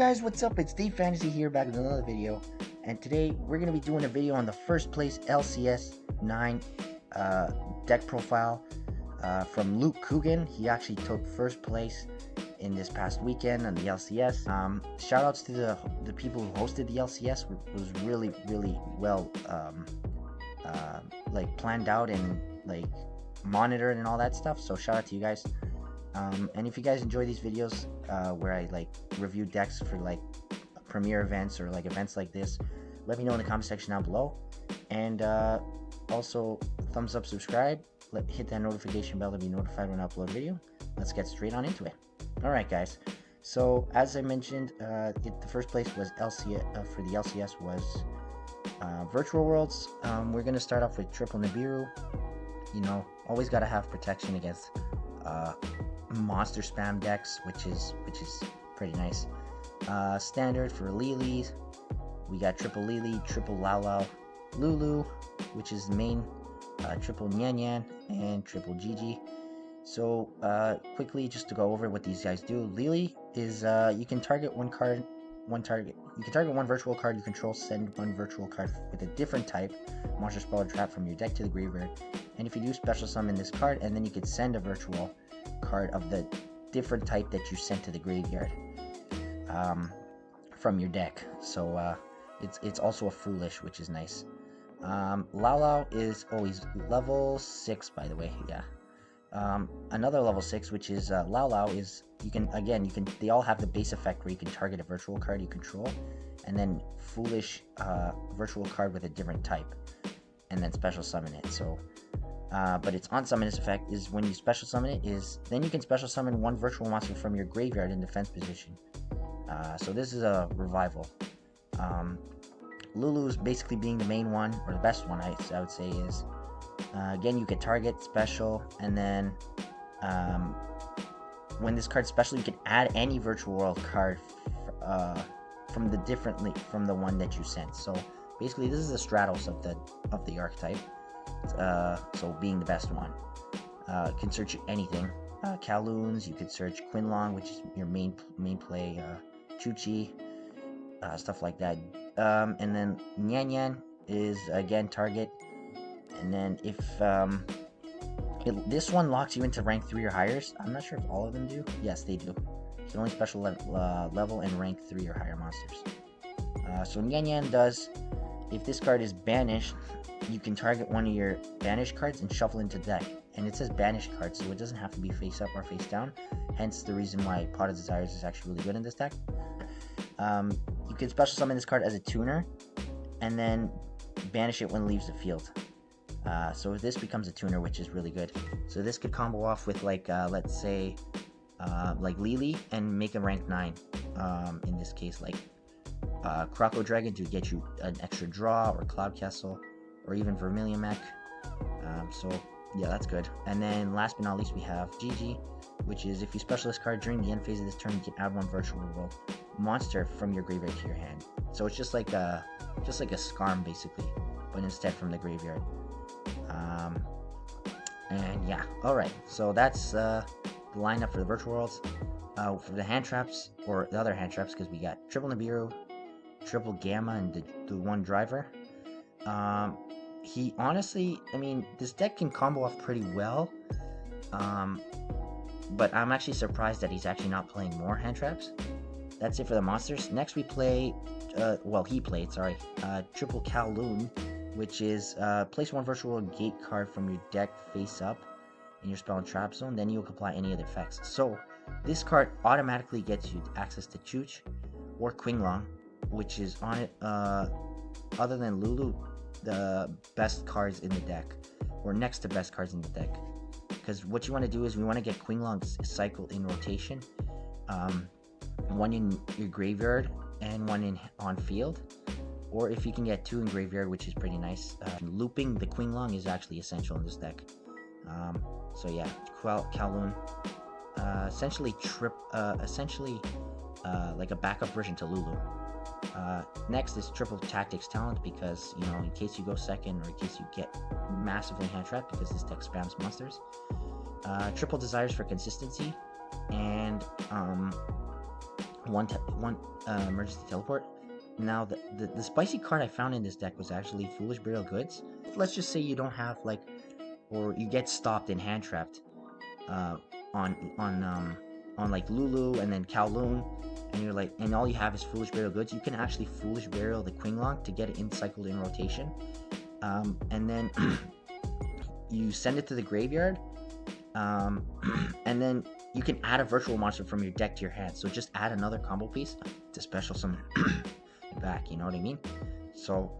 guys, what's up? It's Dave Fantasy here, back with another video, and today we're going to be doing a video on the first place LCS 9 deck profile from Luke Coogan. He actually took first place in this past weekend on the LCS. Shout outs to the people who hosted the LCS. It was really well like planned out and like monitored and all that stuff, so shout out to you guys. And if you guys enjoy these videos where I like review decks for like premiere events or like events like this, let me know in the comment section down below. And also thumbs up, subscribe, hit that notification bell to be notified when I upload a video. Let's get straight on into it. Alright guys, so as I mentioned, the first place was LCS for the LCS was Virtual Worlds. We're gonna start off with triple Nibiru. You know, always gotta have protection against monster spam decks, which is pretty nice. Standard for Lilies, we got triple Lily, triple Lao Lulu, which is the main, triple Nyan Nyan, and triple Gigi. So quickly, just to go over what these guys do. Lily is you can target one virtual card you control, send one virtual card with a different type, monster, spell, or trap from your deck to the graveyard, and if you do, special summon this card, and then you could send a virtual card of the different type that you sent to the graveyard from your deck. So it's also a foolish, which is nice. Lao is always level 6, by the way. Yeah. Another level 6, which is Lao is they all have the base effect where you can target a virtual card you control, and then foolish virtual card with a different type, and then special summon it. So but its on summon effect is when you special summon it is then you can special summon one virtual monster from your graveyard in defense position. So this is a revival. Lulu's basically being the main one, or the best one, I would say, is again, you can target, special, and then when this card's special, you can add any virtual world card from the one that you sent. So basically, this is the Stratos of the archetype. So being the best one, can search anything. Kowloons, you could search Quinlong, which is your main play. Chuchi, stuff like that. And then Nyan Nyan is again target. And then if this one locks you into rank 3 or higher, I'm not sure if all of them do. Yes, they do. So only special level and rank 3 or higher monsters. So Nyan Nyan does, if this card is banished, you can target one of your banished cards and shuffle into deck. And it says banished cards, so it doesn't have to be face up or face down. Hence the reason why Pot of Desires is actually really good in this deck. You can special summon this card as a tuner, and then banish it when it leaves the field. So this becomes a tuner, which is really good. So this could combo off with like let's say like Lily and make a rank 9. In this case, like Croco Dragon to get you an extra draw, or Cloud Castle, or even Vermilion Mech. So yeah, that's good. And then last but not least, we have Gigi, which is if you special this card during the end phase of this turn, you can add one virtual world monster from your graveyard to your hand. So it's just like a Skarm basically, but instead from the graveyard. And yeah, alright, so that's the lineup for the virtual worlds. For the hand traps, or the other hand traps, because we got triple Nibiru, triple Gamma, and the one driver. He honestly, I mean, this deck can combo off pretty well, but I'm actually surprised that he's actually not playing more hand traps. That's it for the monsters. Next we play, he played, sorry, triple Kowloon, which is place one virtual gate card from your deck face up in your spell and trap zone, then you'll apply any other effects. So this card automatically gets you access to Chooch or Quinlong, which is on it, other than Lulu, the best cards in the deck, or next to best cards in the deck. Because what you want to do is we want to get Quinlong cycled in rotation, one in your graveyard and one on field, or if you can get 2 in graveyard, which is pretty nice. Looping the Quinlong is actually essential in this deck. So yeah, Kowloon, essentially like a backup version to Lulu. Next is triple Tactics Talent, because, you know, in case you go second, or in case you get massively hand trapped, because this deck spams monsters. Triple Desires for consistency, and one emergency teleport. Now, the spicy card I found in this deck was actually Foolish Burial Goods. Let's just say you don't have, like, or you get stopped and hand trapped uh, on like Lulu and then Kowloon, and you're like, and all you have is Foolish Burial Goods. You can actually Foolish Burial the Quinglong to get it cycled in rotation, and then you send it to the graveyard, and then you can add a virtual monster from your deck to your hand. So just add another combo piece to special summon back, you know what I mean? So,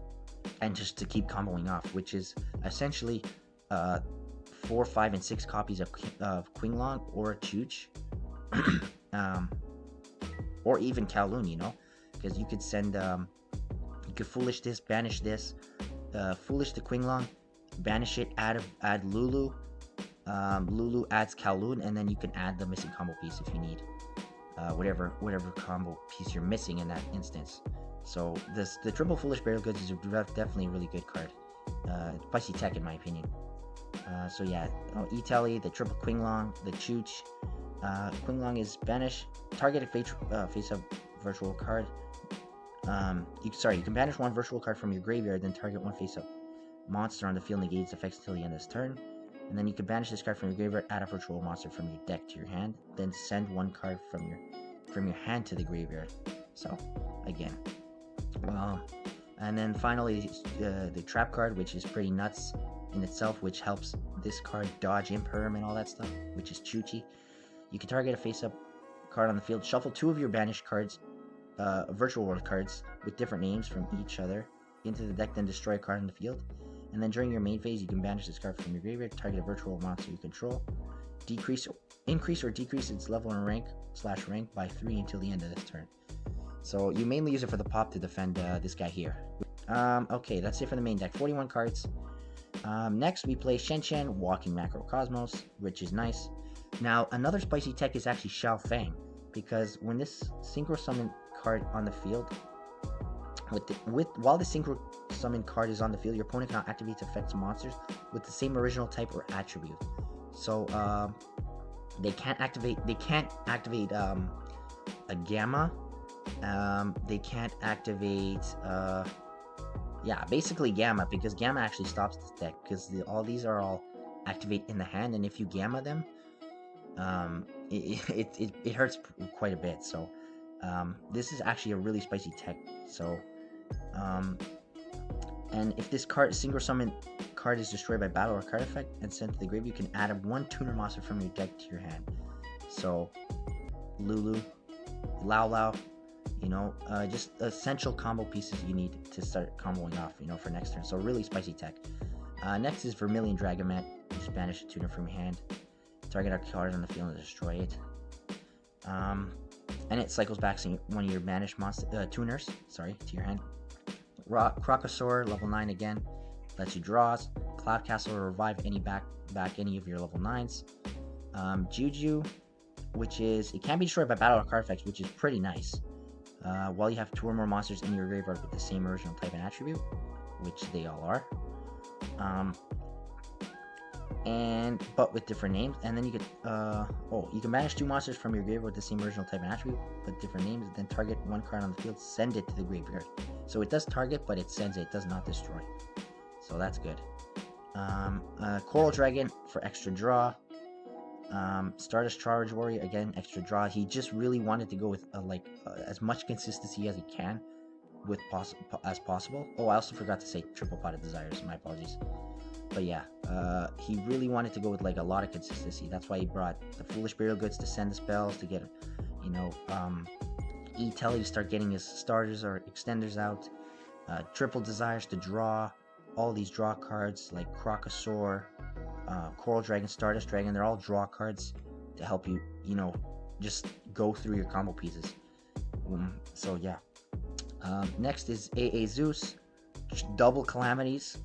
and just to keep comboing off, which is essentially 4, 5, and 6 copies of Quinglong or Chooch, or even Kowloon, you know, because you could send, you could Foolish this, banish this, Foolish the Quinglong, banish it, add Lulu, Lulu adds Kowloon, and then you can add the missing combo piece if you need, whatever combo piece you're missing in that instance. So the triple Foolish Burial Goods is definitely a really good card. Spicy tech in my opinion. So yeah, E-Telly, the triple Quinglong, the Chooch. Quinglong is banish, target a face-up virtual card. You can banish one virtual card from your graveyard, then target one face-up monster on the field, negates effects until the end of this turn. And then you can banish this card from your graveyard, add a virtual monster from your deck to your hand, then send one card from your hand to the graveyard. So again, and then finally the trap card, which is pretty nuts in itself, which helps this card dodge Imperm and all that stuff, which is Choochi. You can target a face-up card on the field, shuffle 2 of your banished cards, virtual world cards with different names from each other into the deck, then destroy a card on the field. And then during your main phase, you can banish this card from your graveyard, target a virtual monster you control, increase or decrease its level and rank by 3 until the end of this turn. So you mainly use it for the pop to defend this guy here. Okay, that's it for the main deck. 41 cards. Next, we play Shen Shen, Walking Macrocosmos, which is nice. Now, another spicy tech is actually Xiao Fang, because when this Synchro Summon card on the field, while the Synchro Summon card is on the field, your opponent now activates effects monsters with the same original type or attribute. So they can't activate a Gamma. They can't activate basically Gamma, because Gamma actually stops this deck, because all these are all activate in the hand, and if you Gamma them, it hurts quite a bit. So this is actually a really spicy tech. So and if this Synchro Summon card is destroyed by battle or card effect and sent to the grave, you can add one tuner monster from your deck to your hand. So Lulu, Lao Lao, you know, just essential combo pieces you need to start comboing off, you know, for next turn. So really spicy tech. Next is Vermilion Dragomet. Just banish a tuner from your hand, target a card on the field and destroy it. And it cycles back one of your banished tuners, to your hand. Crocosaur, level 9 again, lets you draw. Cloud Castle will revive back any of your level 9s. Juju, which is, it can be destroyed by battle or card effects, which is pretty nice. While you have 2 or more monsters in your graveyard with the same original type and attribute, which they all are. But with different names, and then you could you can banish 2 monsters from your graveyard with the same original type and attribute but different names, then target 1 card on the field, send it to the graveyard. So it does target, but it sends it does not destroy. So that's good. Coral Dragon for extra draw. Stardust Charge Warrior, again, extra draw. He just really wanted to go with as much consistency as he can with as possible. Oh, I also forgot to say Triple Pot of Desires, my apologies. But yeah, he really wanted to go with a lot of consistency. That's why he brought the Foolish Burial Goods to send the spells, to get, you know, E-Telly to start getting his starters or extenders out, Triple Desires to draw all these draw cards like Crocosaur, Coral Dragon, Stardust Dragon. They're all draw cards to help you, you know, just go through your combo pieces. So yeah. Next is AA Zeus, double Calamities.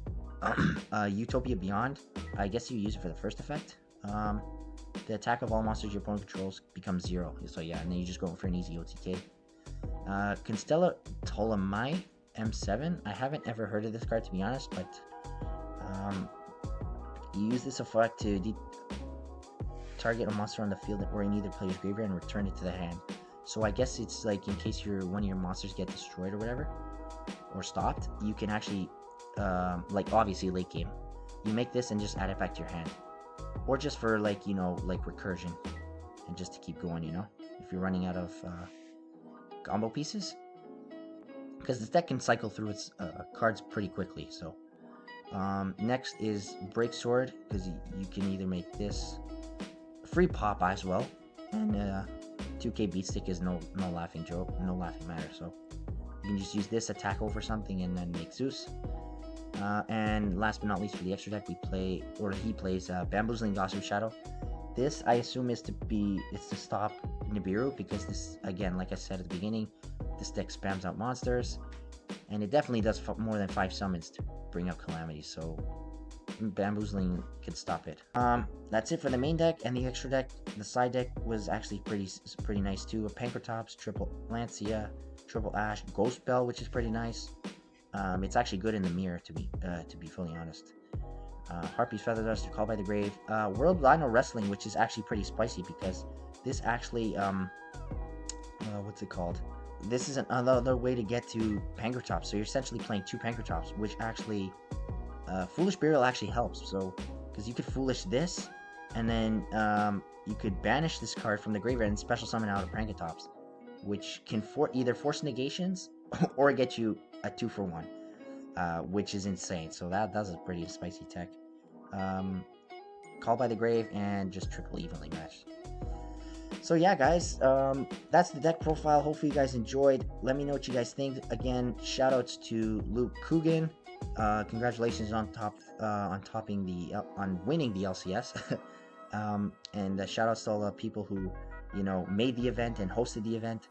Utopia Beyond. I guess you use it for the first effect. The attack of all monsters your opponent controls becomes 0. So yeah, and then you just go for an easy OTK. Constella Ptolemy M7. I haven't ever heard of this card, to be honest, but you use this effect to target a monster on the field or in either player's graveyard and return it to the hand. So I guess it's like in case one of your monsters get destroyed or whatever, or stopped, you can actually, like obviously late game, you make this and just add it back to your hand, or just for like, you know, like recursion, and just to keep going, you know, if you're running out of combo pieces, because this deck can cycle through its cards pretty quickly. So next is Break Sword, because you can either make this free pop as well, and 2k beat stick is no laughing joke, no laughing matter. So you can just use this, attack over something, and then make Zeus. And last but not least, for the extra deck, he plays Bamboozling Gossip Shadow. This, I assume, is to stop Nibiru, because this, again, like I said at the beginning, this deck spams out monsters, and it definitely does more than 5 summons to bring out Calamity, so Bamboozling can stop it. That's it for the main deck. And the extra deck, the side deck, was actually pretty nice too. A Pankratops, triple Lancia, triple Ash, Ghost Bell, which is pretty nice. It's actually good in the mirror, to be fully honest. Harpy's Feather Duster, Call by the Grave, World Lino Wrestling, which is actually pretty spicy, because this actually, what's it called? This is another way to get to Pankratops. So you're essentially playing 2 Pankratops, which actually, Foolish Burial actually helps. So, because you could Foolish this, and then you could banish this card from the graveyard and special summon out a Pankratops, which can either force negations or get you a 2-for-1, which is insane. So that's a pretty spicy tech. Call by the Grave and just triple evenly matched. So yeah, guys, that's the deck profile. Hopefully you guys enjoyed. Let me know what you guys think. Again, shoutouts to Luke Coogan. Congratulations on winning the LCS. And shoutouts to all the people who, you know, made the event and hosted the event.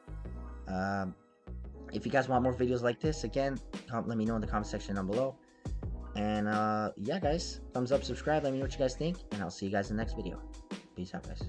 If you guys want more videos like this, again, let me know in the comment section down below. And yeah, guys, thumbs up, subscribe, let me know what you guys think, and I'll see you guys in the next video. Peace out, guys.